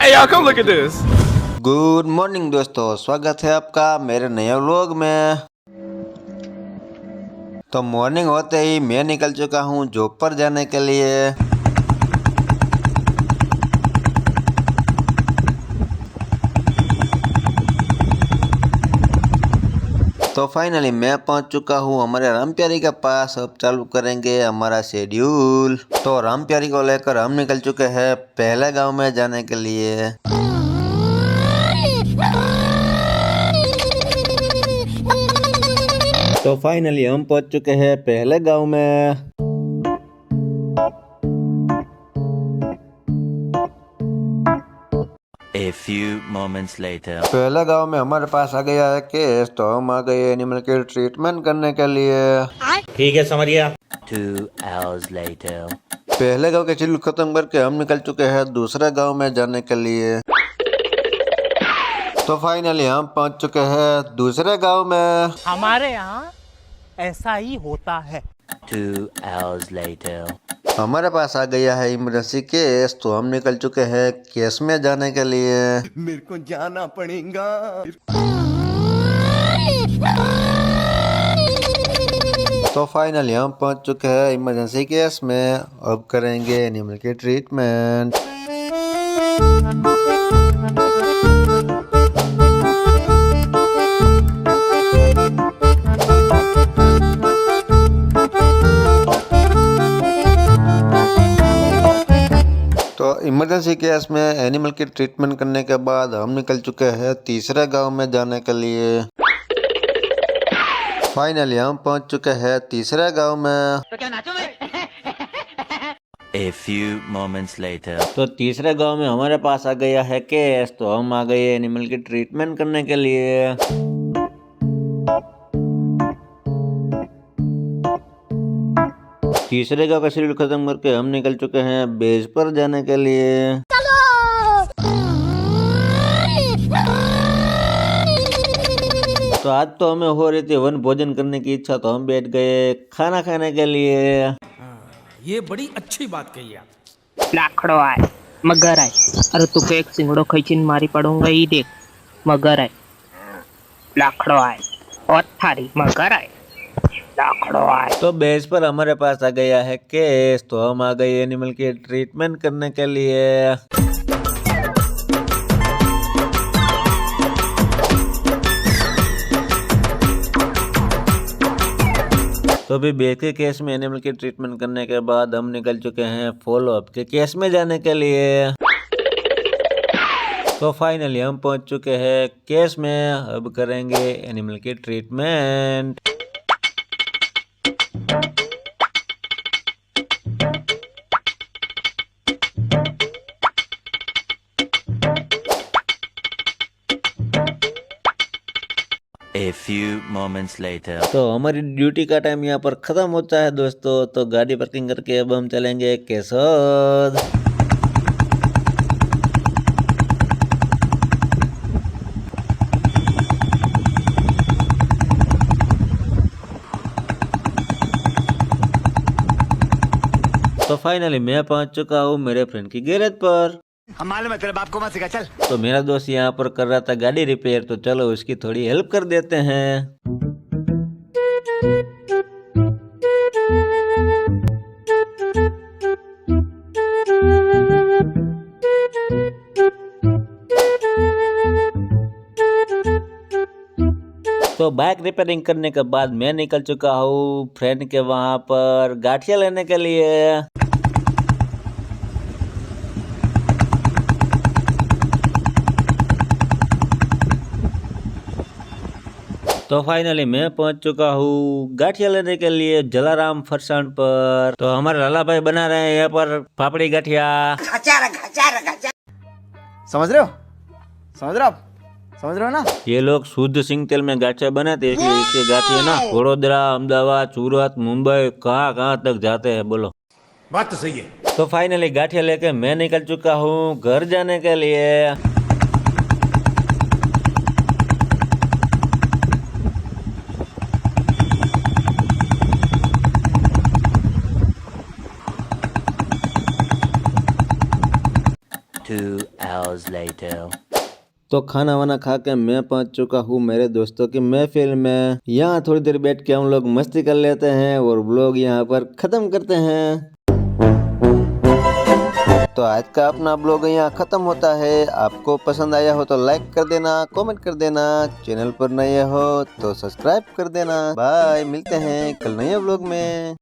Hey y'all, come look at this. Good morning दोस्तों, स्वागत है आपका मेरे नए व्लॉग में। तो मॉर्निंग होते ही मैं निकल चुका हूँ जॉब पर जाने के लिए। तो फाइनली मैं पहुंच चुका हूँ हमारे रामप्यारी के पास। अब चालू करेंगे हमारा शेड्यूल। तो रामप्यारी को लेकर हम निकल चुके हैं पहले गांव में जाने के लिए। तो फाइनली हम पहुंच चुके हैं पहले गांव में। A few moments later. पहले गांव में हमारे पास आ गया है केस, तो हम आ गए एनिमल के ट्रीटमेंट करने के लिए। ठीक है, समझ गया। 2 hours later. पहले गांव के चिल्लू खत्म करके हम निकल चुके हैं दूसरे गांव में जाने के लिए। तो फाइनली हम पहुंच चुके हैं दूसरे गांव में। हमारे यहाँ ऐसा ही होता है। 2 hours later. हमारे पास आ गया है इमरजेंसी केस, तो हम निकल चुके हैं केस में जाने के लिए। मेरे को जाना पड़ेगा। तो फाइनली हम पहुंच चुके हैं इमरजेंसी केस में। अब करेंगे एनिमल की ट्रीटमेंट। तो इमरजेंसी केस में एनिमल की ट्रीटमेंट करने के बाद हम निकल चुके हैं तीसरे गांव में जाने के लिए। फाइनली हम पहुंच चुके हैं तीसरे गांव में। A few moments later. तो तीसरे गांव में हमारे पास आ गया है केस, तो हम आ गए एनिमल की ट्रीटमेंट करने के लिए। तीसरे गांव का शेड्यूल खत्म करके हम निकल चुके हैं बेस पर जाने के लिए। तो आज तो हमें हो रही थी वन भोजन करने की इच्छा, तो हम बैठ गए खाना खाने के लिए। ये बड़ी अच्छी बात कही आप। लाखड़ो आए, मगर आए। अरे तू एक सिंगड़ो खींचीन मारी पड़ूंगा, ये देख। मगर आए, लाखड़ो आए। और थारी मगर आए, लाखड़ो आए। तो बेस पर हमारे पास आ गया है केस, तो हम आ गए एनिमल की ट्रीटमेंट करने के लिए। तो अभी बेस के केस में एनिमल की ट्रीटमेंट करने के बाद हम निकल चुके हैं फॉलो अप के केस में जाने के लिए। तो फाइनली हम पहुंच चुके हैं केस में। अब करेंगे एनिमल की treatment. A few moments later. तो हमारी ड्यूटी का टाइम यहाँ पर खत्म होता है दोस्तों। तो गाड़ी पार्किंग करके अब हम चलेंगे केसौद। तो फाइनली मैं पहुंच चुका हूँ मेरे फ्रेंड की गैरेज पर। हम मालूम है तेरे बाप को मत सिखा, चल। तो मेरा दोस्त यहाँ पर कर रहा था गाड़ी रिपेयर, तो चलो उसकी थोड़ी हेल्प कर देते हैं। तो बाइक रिपेयरिंग करने के बाद मैं निकल चुका हूँ फ्रेंड के वहां पर गाठिया लेने के लिए। तो फाइनली मैं पहुंच चुका हूँ गाठिया लेने के लिए जलाराम फरसान पर। तो हमारे लाला भाई बना रहे हैं यहाँ पर पापड़ी गाठिया। समझ रहे हो? समझ रहे हो आप? समझ रहे हो ना? ये लोग शुद्ध सिंग तेल में गाठिया बनाते हैं, इसलिए इसके गाठिया ना वडोदरा, अहमदाबाद, सूरत, मुंबई कहाँ तक जाते हैं। बोलो, बात तो सही है। तो फाइनली गाठिया लेके मैं निकल चुका हूँ घर जाने के लिए। hours later. तो खाना वाना खा के मैं पहुंच चुका हूँ मेरे दोस्तों की महफिल में। यहाँ थोड़ी देर बैठ के हम लोग मस्ती कर लेते हैं और व्लॉग यहाँ पर खत्म करते हैं। तो आज का अपना ब्लॉग यहाँ खत्म होता है। आपको पसंद आया हो तो लाइक कर देना, कमेंट कर देना, चैनल पर नए हो तो सब्सक्राइब कर देना। बाय, मिलते हैं कल नए ब्लॉग में।